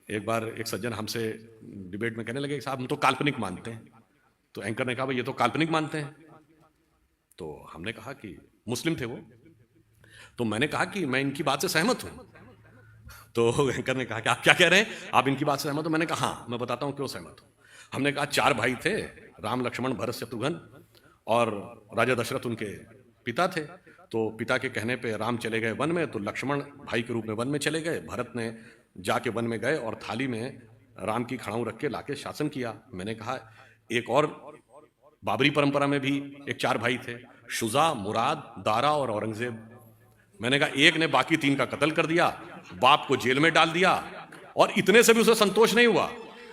एक बार एक सज्जन हमसे डिबेट में कहने लगे, साहब हम तो काल्पनिक मानते हैं। तो एंकर ने कहा, भाई ये तो काल्पनिक मानते हैं। तो हमने कहा कि मुस्लिम थे वो, तो मैंने कहा कि मैं इनकी बात से सहमत हूं। तो एंकर ने कहा कि आप क्या कह रहे हैं, आप इनकी बात से सहमत हो? मैंने कहा हाँ, मैं बताता हूं क्यों सहमत हूं। हमने कहा 4 भाई थे, राम लक्ष्मण भरत शत्रुघ्न, और राजा दशरथ उनके पिता थे। तो पिता के कहने पे राम चले गए वन में, तो लक्ष्मण भाई के रूप में वन में चले गए, भरत ने जाके वन में गए और थाली में राम की खड़ाऊ रख के लाके शासन किया। मैंने कहा एक और बाबरी परंपरा में भी एक 4 भाई थे, शुजा, मुराद, दारा और औरंगजेब। मैंने कहा एक ने बाकी 3 का कत्ल कर दिया, बाप को जेल में डाल दिया, और इतने से भी उसे संतोष नहीं हुआ,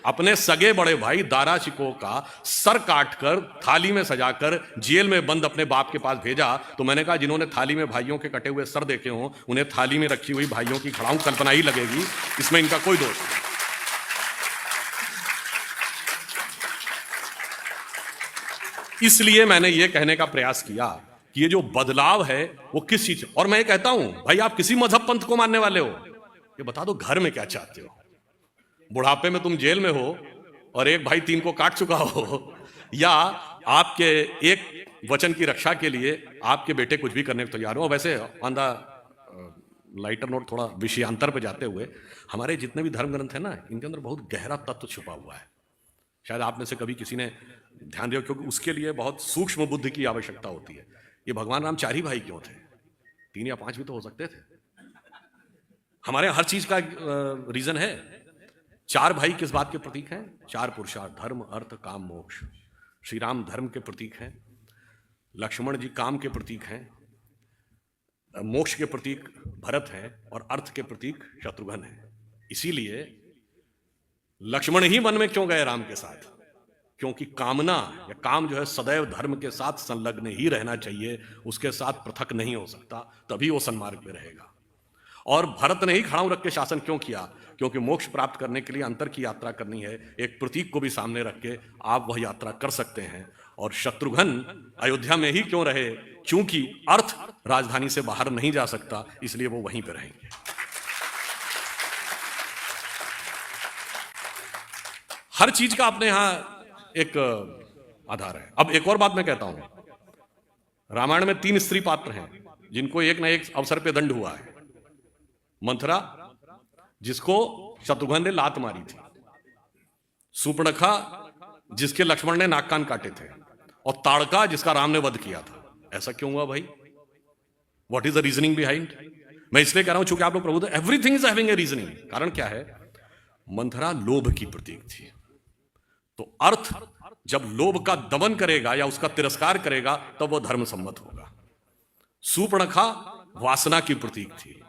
अपने सगे बड़े भाई दारा शिकोह का सर काटकर थाली में सजाकर जेल में बंद अपने बाप के पास भेजा। तो मैंने कहा जिन्होंने थाली में भाइयों के कटे हुए सर देखे हों, उन्हें थाली में रखी हुई भाइयों की खड़ाऊ कल्पना ही लगेगी, इसमें इनका कोई दोष नहीं। इसलिए मैंने यह कहने का प्रयास किया कि ये जो बदलाव है वो किस चीज, और मैं ये कहता हूं भाई आप किसी मजहब पंथ को मानने वाले हो, ये बता दो घर में क्या चाहते हो। बुढ़ापे में तुम जेल में हो और एक भाई 3 को काट चुका हो, या आपके एक वचन की रक्षा के लिए आपके बेटे कुछ भी करने को तैयार हो। वैसे ऑन द लाइटर नोट, थोड़ा विषयांतर पे जाते हुए, हमारे जितने भी धर्म ग्रंथ है ना, इनके अंदर बहुत गहरा तत्व छुपा हुआ है। शायद आप में से कभी किसी ने ध्यान दिया, क्योंकि उसके लिए बहुत सूक्ष्म बुद्धि की आवश्यकता होती है। ये भगवान राम 4 ही भाई क्यों थे? 3 या 5 भी तो हो सकते थे। हमारे हर चीज का रीजन है। 4 भाई किस बात के प्रतीक हैं? 4 पुरुषार्थ, धर्म अर्थ काम मोक्ष। श्री राम धर्म के प्रतीक हैं, लक्ष्मण जी काम के प्रतीक हैं, मोक्ष के प्रतीक भरत हैं, और अर्थ के प्रतीक शत्रुघ्न हैं। इसीलिए लक्ष्मण ही वन में क्यों गए राम के साथ? क्योंकि कामना या काम जो है सदैव धर्म के साथ संलग्न ही रहना चाहिए, उसके साथ पृथक नहीं हो सकता, तभी वो सन्मार्ग में रहेगा। और भरत ने ही खड़ाऊ रख के शासन क्यों किया? क्योंकि मोक्ष प्राप्त करने के लिए अंतर की यात्रा करनी है, एक प्रतीक को भी सामने रख के आप वह यात्रा कर सकते हैं। और शत्रुघ्न अयोध्या में ही क्यों रहे? क्योंकि अर्थ राजधानी से बाहर नहीं जा सकता, इसलिए वो वहीं पर रहेंगे। हर चीज का अपने यहां एक आधार है। अब एक और बात मैं कहता हूं, रामायण में 3 स्त्री पात्र हैं जिनको एक न एक अवसर पे दंड हुआ है। मंथरा, जिसको शत्रुघ्न ने लात मारी थी, सूर्पणखा, जिसके लक्ष्मण ने नाक कान काटे थे, और ताड़का, जिसका राम ने वध किया था। ऐसा क्यों हुआ भाई? What is the reasoning behind? मैं इसलिए कह रहा हूं चूंकि आप लोग प्रबुद्ध, everything is having a reasoning. कारण क्या है? मंथरा लोभ की प्रतीक थी, तो अर्थ जब लोभ का दमन करेगा या उसका तिरस्कार करेगा तब वह धर्म सम्मत होगा। सूर्पणखा वासना की प्रतीक थी,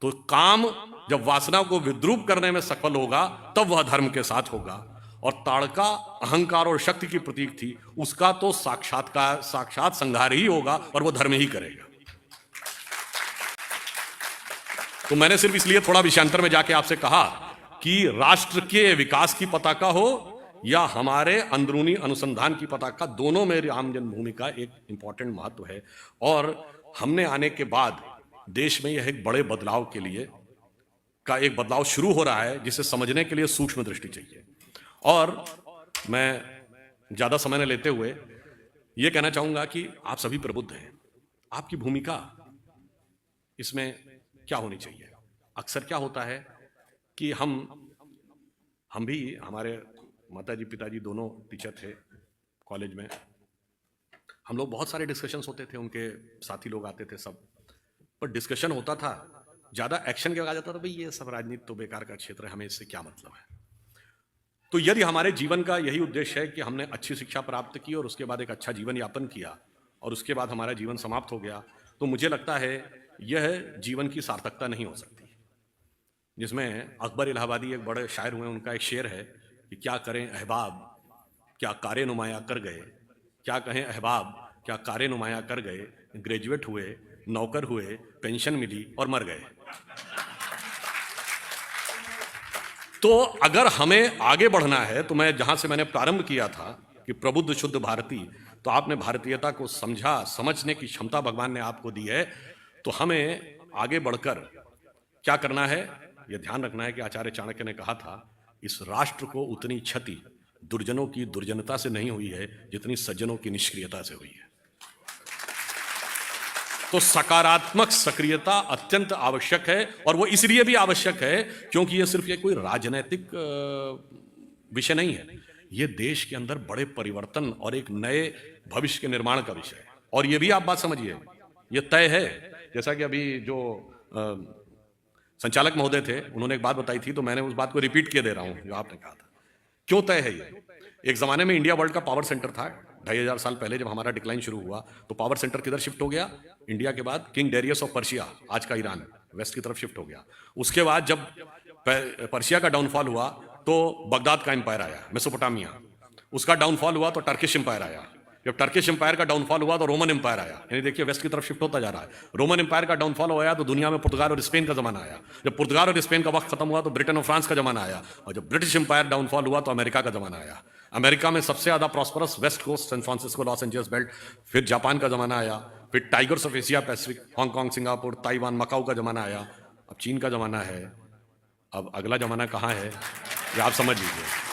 तो काम जब वासना को विद्रूप करने में सफल होगा तब वह धर्म के साथ होगा। और ताड़का अहंकार और शक्ति की प्रतीक थी, उसका तो साक्षात संहार ही होगा और वह धर्म ही करेगा। तो मैंने सिर्फ इसलिए थोड़ा विषयांतर में जाके आपसे कहा कि राष्ट्र के विकास की पताका हो या हमारे अंदरूनी अनुसंधान की पताका, दोनों में राम जन्मभूमि का एक इंपॉर्टेंट महत्व है। और हमने आने के बाद देश में यह एक बड़े बदलाव के लिए का एक बदलाव शुरू हो रहा है, जिसे समझने के लिए सूक्ष्म दृष्टि चाहिए। और मैं ज्यादा समय न लेते हुए यह कहना चाहूंगा कि आप सभी प्रबुद्ध हैं, आपकी भूमिका इसमें क्या होनी चाहिए? अक्सर क्या होता है कि हम भी, हमारे माताजी पिताजी दोनों टीचर थे कॉलेज में, हम लोग बहुत सारे डिस्कशंस होते थे, उनके साथी लोग आते थे सब, पर डिस्कशन होता था, ज्यादा एक्शन क्या आ जाता था, भाई ये सब राजनीति तो बेकार का क्षेत्र है, हमें इससे क्या मतलब है। तो यदि हमारे जीवन का यही उद्देश्य है कि हमने अच्छी शिक्षा प्राप्त की और उसके बाद एक अच्छा जीवन यापन किया और उसके बाद हमारा जीवन समाप्त हो गया, तो मुझे लगता है यह जीवन की सार्थकता नहीं हो सकती। जिसमें अकबर इलाहाबादी एक बड़े शायर हुए, उनका एक शेर है कि क्या करें अहबाब क्या कारे नुमाया कर गए, क्या कहें अहबाब क्या कारे नुमाया कर गए, ग्रेजुएट हुए, नौकर हुए, पेंशन मिली और मर गए। तो अगर हमें आगे बढ़ना है, तो मैं जहां से मैंने प्रारंभ किया था कि प्रबुद्ध शुद्ध भारतीय, तो आपने भारतीयता को समझने की क्षमता भगवान ने आपको दी है। तो हमें आगे बढ़कर क्या करना है, यह ध्यान रखना है कि आचार्य चाणक्य ने कहा था, इस राष्ट्र को उतनी क्षति दुर्जनों की दुर्जनता से नहीं हुई है जितनी सज्जनों की निष्क्रियता से हुई है। तो सकारात्मक सक्रियता अत्यंत आवश्यक है, और वो इसलिए भी आवश्यक है क्योंकि ये सिर्फ ये कोई राजनीतिक विषय नहीं है, ये देश के अंदर बड़े परिवर्तन और एक नए भविष्य के निर्माण का विषय है। और ये भी आप बात समझिए, ये तय है, जैसा कि अभी जो संचालक महोदय थे उन्होंने एक बात बताई थी, तो मैंने उस बात को रिपीट किए दे रहा हूं जो आपने कहा था। क्यों तय है ये? एक जमाने में इंडिया वर्ल्ड का पावर सेंटर था, 2500 साल पहले जब हमारा डिक्लाइन शुरू हुआ तो पावर सेंटर किधर शिफ्ट हो गया? इंडिया के बाद किंग डेरियस ऑफ पर्शिया, आज का ईरान, वेस्ट की तरफ शिफ्ट हो गया। उसके बाद जब पर्शिया का डाउनफॉल हुआ तो बगदाद का एम्पायर आया, मेसोपोटामिया। उसका डाउनफॉल हुआ तो टर्किश एम्पायर आया। जब टर्किश एम्पायर का डाउनफॉल हुआ तो रोमन एम्पायर आया। यानी देखिए वेस्ट की तरफ शिफ्ट होता जा रहा है। रोमन एम्पायर का डाउनफॉल होया तो दुनिया में पुर्तगाल और स्पेन का जमाना आया। जब पुर्तगाल और स्पेन का वक्त खत्म हुआ तो ब्रिटेन और फ्रांस का जमाना आया। और जब ब्रिटिश एम्पायर डाउनफॉल हुआ तो अमेरिका का जमाना आया। अमेरिका में सबसे ज्यादा prosperous west coast, San Francisco, Los Angeles belt. फिर जापान का जमाना आया। फिर tigers of Asia Pacific, Hong Kong, Singapore, Taiwan, Macau का जमाना आया। अब चीन का जमाना है। अब अगला जमाना कहाँ है ये आप समझ लीजिए।